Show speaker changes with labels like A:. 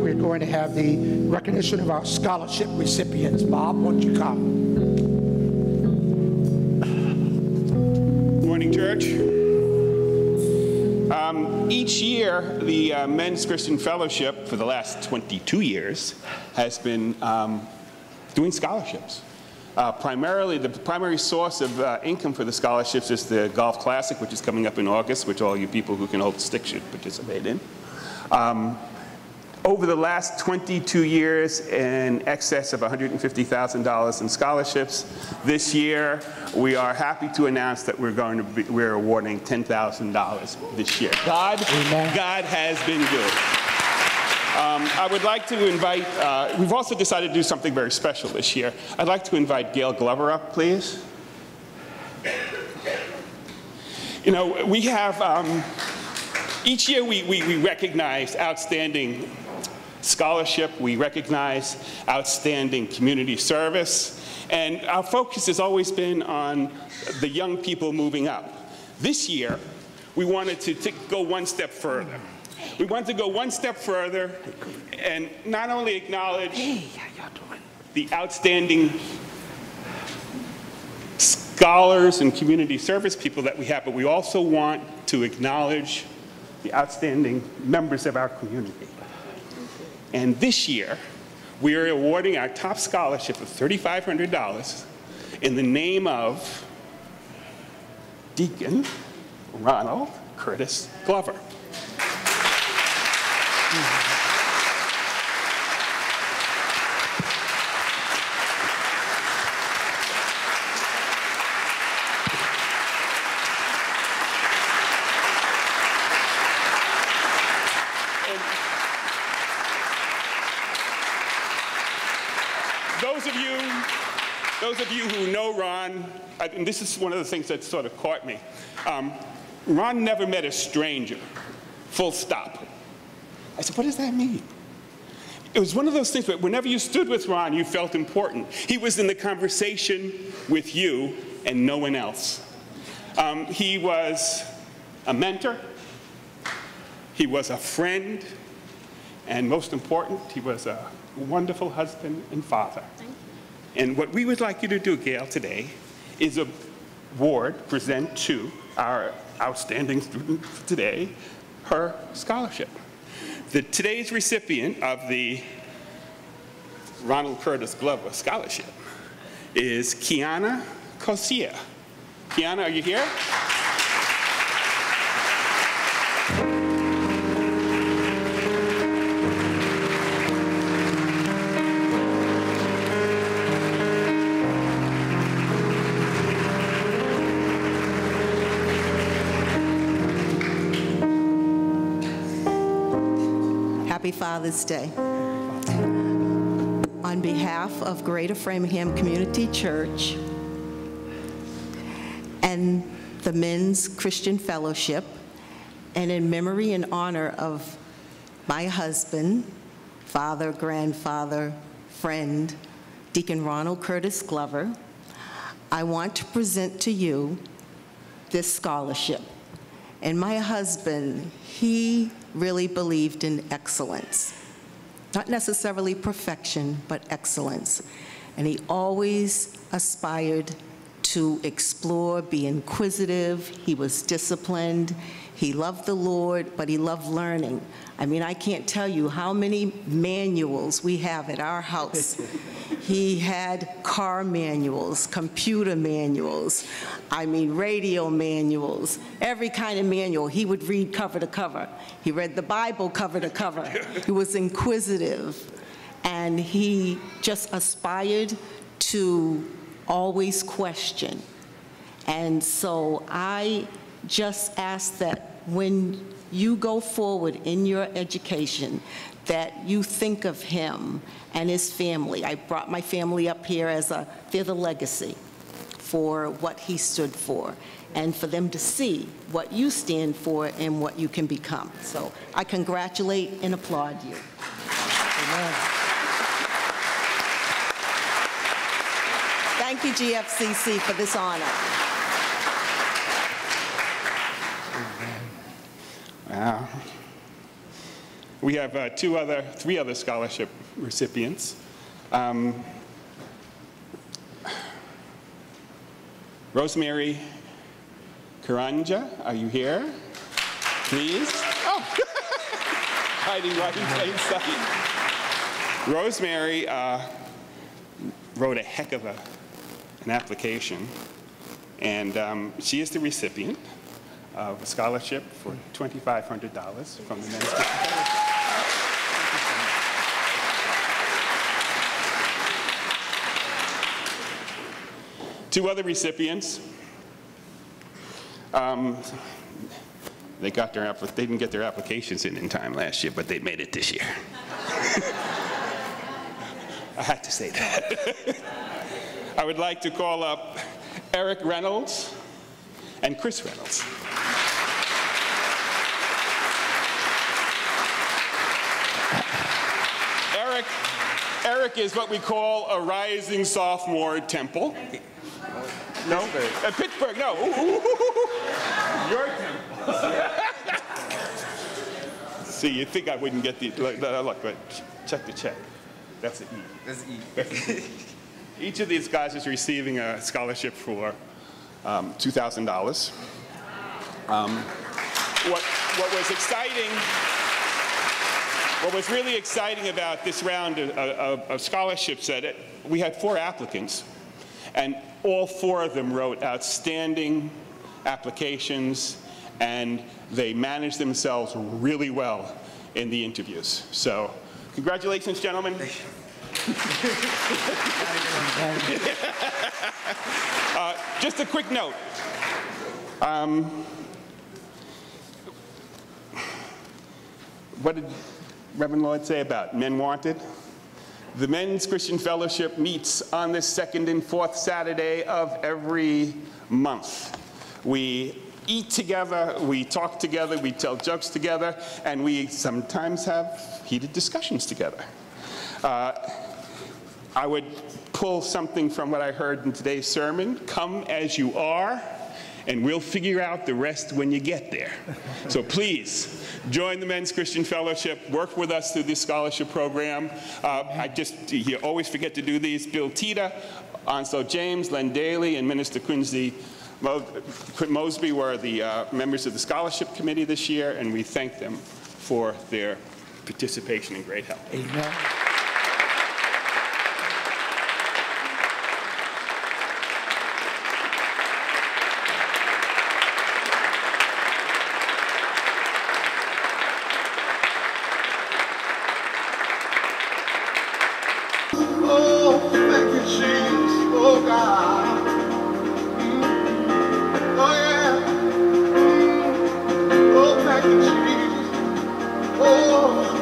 A: we're going to have the recognition of our scholarship recipients. Bob, won't you come?
B: Morning, church. Each year, the Men's Christian Fellowship, for the last 22 years, has been doing scholarships. Primarily, the primary source of income for the scholarships is the Golf Classic, which is coming up in August, which all you people who can hold sticks should participate in. Over the last 22 years, in excess of $150,000 in scholarships. This year, we are happy to announce that we're awarding $10,000 this year. God has been good. I would like to invite, we've also decided to do something very special this year. I'd like to invite Gail Glover up, please. You know, we have, each year we recognize outstanding scholarship, we recognize outstanding community service, and our focus has always been on the young people moving up. This year, we wanted to go one step further. We wanted to go one step further and not only acknowledge the outstanding scholars and community service people that we have, but we also want to acknowledge the outstanding members of our community. And this year, we are awarding our top scholarship of $3,500 in the name of Deacon Ronald Curtis Glover. Those of you who know Ron, and this is one of the things that sort of caught me, Ron never met a stranger, full stop. I said, what does that mean? It was one of those things where whenever you stood with Ron, you felt important. He was in the conversation with you and no one else. He was a mentor, he was a friend, and most important, he was a wonderful husband and father. And what we would like you to do, Gail, today is present to our outstanding student today her scholarship. Today's recipient of the Ronald Curtis Glover Scholarship is Kiana Kosia. Kiana, are you here?
C: Happy Father's Day. On behalf of Greater Framingham Community Church and the Men's Christian Fellowship, and in memory and honor of my husband, father, grandfather, friend, Deacon Ronald Curtis Glover, I want to present to you this scholarship. And my husband, he really believed in excellence. Not necessarily perfection, but excellence. And he always aspired to explore, be inquisitive. He was disciplined. He loved the Lord, but he loved learning. I mean, I can't tell you how many manuals we have at our house. He had car manuals, computer manuals, I mean, radio manuals, every kind of manual. He would read cover to cover. He read the Bible cover to cover. He was inquisitive, and he just aspired to always question. And so I just ask that when you go forward in your education, that you think of him and his family. I brought my family up here as they're the legacy for what he stood for, and for them to see what you stand for and what you can become. So I congratulate and applaud you. Amen. Thank you, GFCC, for this honor.
B: Wow. We have three other scholarship recipients. Rosemary Karanja, are you here? Please. Oh, hiding right in plain sight. Rosemary wrote a heck of an application, and she is the recipient of a scholarship for $2,500 from the Men's Christian Fellowship. Two other recipients. They didn't get their applications in time last year, but they made it this year. I had to say that. I would like to call up Eric Reynolds and Chris Reynolds. Eric is what we call a rising sophomore at Temple. No? At Pittsburgh, no. Your Temple. See, you'd think I wouldn't get the, look, check the check. That's an E.
D: That's E.
B: Each of these guys is receiving a scholarship for $2,000. What was really exciting about this round of scholarships that we had 4 applicants, and all 4 of them wrote outstanding applications, and they managed themselves really well in the interviews. So, congratulations, gentlemen. Just a quick note. What did Reverend Lloyd say about Men Wanted? The Men's Christian Fellowship meets on the 2nd and 4th Saturday of every month. We eat together, we talk together, we tell jokes together, and we sometimes have heated discussions together. I would pull something from what I heard in today's sermon. Come as you are, and we'll figure out the rest when you get there. So please, join the Men's Christian Fellowship, work with us through this scholarship program. You always forget to do these. Bill Tita, Onslow James, Len Daly, and Minister Quincy Mosby were the members of the scholarship committee this year, and we thank them for their participation and great help.
A: Amen.
E: Oh, thank you, Jesus. Oh, God. Oh, yeah. Oh, thank you, Jesus. Oh.